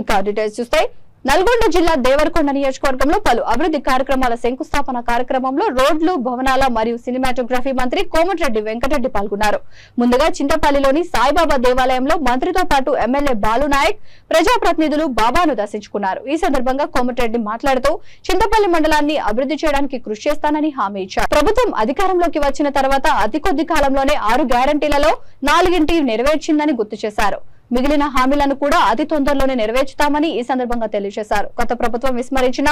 ఇక డీటెయిల్స్ చూస్తే నల్గొండ జిల్లా దేవరకొండ నియోజకవర్గంలో పలు అభివృద్ధి కార్యక్రమాల శంకుస్థాపన కార్యక్రమంలో రోడ్లు, భవనాల మరియు సినిమాటోగ్రఫీ మంత్రి కోమటిరెడ్డి వెంకటరెడ్డి పాల్గొన్నారు. ముందుగా చింతపల్లిలోని సాయిబాబా దేవాలయంలో మంత్రితో పాటు ఎమ్మెల్యే బాలునాయక్, ప్రజాప్రతినిధులు బాబాను దర్శించుకున్నారు. ఈ సందర్భంగా కోమటిరెడ్డి మాట్లాడుతూ చింతపల్లి మండలాన్ని అభివృద్ధి చేయడానికి కృషి చేస్తానని హామీ ఇచ్చారు. ప్రభుత్వం అధికారంలోకి వచ్చిన తర్వాత అతి కొద్ది కాలంలోనే 6 గ్యారంటీలలో 4 నెరవేర్చిందని గుర్తు చేశారు. మిగిలిన హామీలను కూడా అతి తొందరలోనే నెరవేర్చుతామని ఈ సందర్భంగా తెలియజేశారు. గత ప్రభుత్వం విస్మరించిన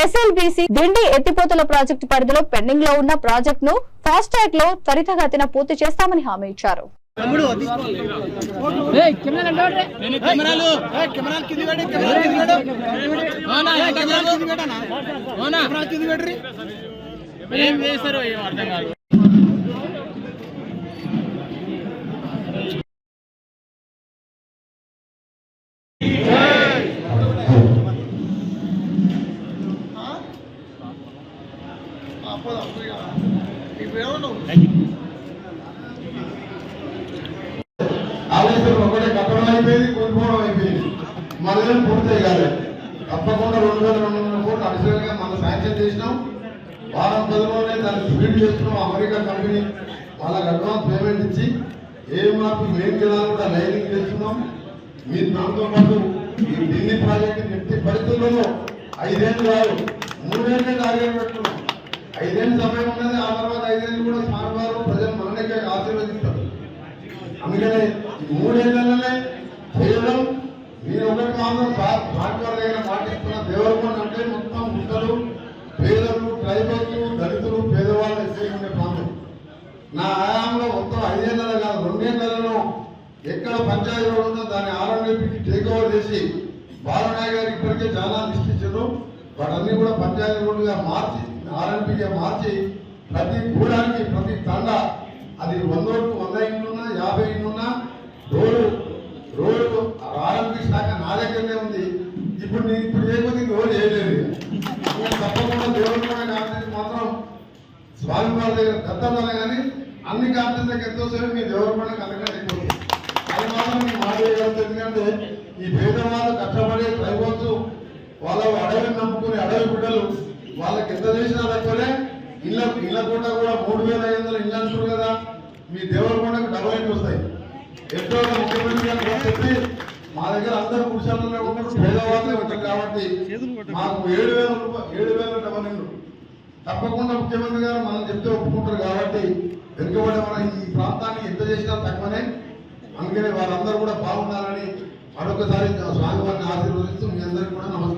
ఎస్ఎల్బీసీ దిండి ఎత్తిపోతల ప్రాజెక్టు పరిధిలో పెండింగ్ లో ఉన్న ప్రాజెక్టును ఫాస్ట్ ట్రాక్ లో త్వరితగతిన పూర్తి చేస్తామని హామీ ఇచ్చారు. ఆలస్యం ఒకటే కట్టడం అయిపోయింది, కోల్పోవడం అయిపోయింది, మనల్ని పూర్తి కాదు. తప్పకుండా 2200 కోట్లు అడిషనల్ గా మనం శాంక్షన్ చేసినాం. వారం 10 రోజులే దాన్ని స్పీడ్ చేస్తున్నాం. అమెరికా కంపెనీ వాళ్ళకి అడ్వాన్స్ పేమెంట్ ఇచ్చి మార్పు మెయిన్ కెనాల్ కూడా లైనింగ్ చేస్తున్నాం. మీ దాంతో పాటు ఈ ఢిల్లీ ప్రాజెక్టు ఎట్టి పరిస్థితుల్లో 5 ఏళ్ళు కాదు 3 ఏళ్ళే టార్గెట్ పెట్టుకున్నాం. 5 ఏళ్ళు సమయం ఉన్నది. ఆ తర్వాత 5 ఏళ్ళు కూడా స్మారకాలు ప్రజలు మనకే ఆశీర్వదిస్తారు. అందుకనే 3 ఏళ్లలోనే చేయడం. మీరు ఒకటి మాత్రం సార్ దగ్గర మాటిస్తున్న దేవరకొండ అంటే మొత్తం గుట్టలు, పేదలు, ట్రైబల్స్, దళితులు, పేదవాళ్ళు ఎస్సీ ఉండే ప్రాంతం. నా ఆయాంలో మొత్తం 5 ఏళ్ళలో కాదు 2 ఏళ్లలో ఎక్కడ పంచాయతీ రోడ్ ఉందో దాన్ని ఆర్ఎండ్బీకి టేక్ ఓవర్ చేసి బాలనాయక్ గారు ఇప్పటికే చాలా ఇచ్చారు. వాటన్ని కూడా పంచాయతీ రోడ్డుగా మార్చి ఆర్ఎండ్బీగా మార్చి ప్రతి గూడానికి ప్రతి తండ అది 100 ఇండ్లున్నా 50 ఇండ్లున్నా రోడ్డు ఆర్ఎండ్బీ శాఖ నా దగ్గరనే ఉంది. ఇప్పుడు నేను ఇప్పుడు చేయకపోతే రోడ్డు చేయలేదు. తప్పకుండా దేవరకొండ కాన్స్టిట్యూన్సీ మాత్రం స్వామివారి దగ్గర దత్తమనే కానీ అన్ని కాన్స్టిట్యూన్సీకి ఎంతో సేపు మీ దేవరకొండకి అంతకంటే ఎక్కువ అది మాత్రం మీకు మాట్లాడగలుగుతుంది. ఎందుకంటే ఈ పేదవాళ్ళు కష్టపడి ట్రైబల్స్ వాళ్ళ అడవిని నమ్ముకుని అడవి బిడ్డలు వాళ్ళకి ఎంత చేసినా తక్కువనే. ఇళ్ళ కూడా 3500 ఇళ్ళు అంటారు కదా, మీ దేవరకొండకు డబల్ ఇంటి వస్తాయి. ఎంతో ముఖ్యమంత్రి గారు చెప్పి మా దగ్గర అందరూ పురుషాలలో ఉన్నప్పుడు పేదవాళ్ళే ఉంటారు కాబట్టి మాకు 7,000 డబల్ ఇండ్లు తప్పకుండా ముఖ్యమంత్రి గారు మనం చెప్తే ఒప్పుకుంటారు. కాబట్టి వెనుకబడి మన ఈ ప్రాంతాన్ని ఎంత చేసినా తక్కువనే. అందుకని వాళ్ళందరూ కూడా బాగుండాలని మరొకసారి స్వామివారిని ఆశీర్వదిస్తూ మీ అందరికీ కూడా నమస్కారం.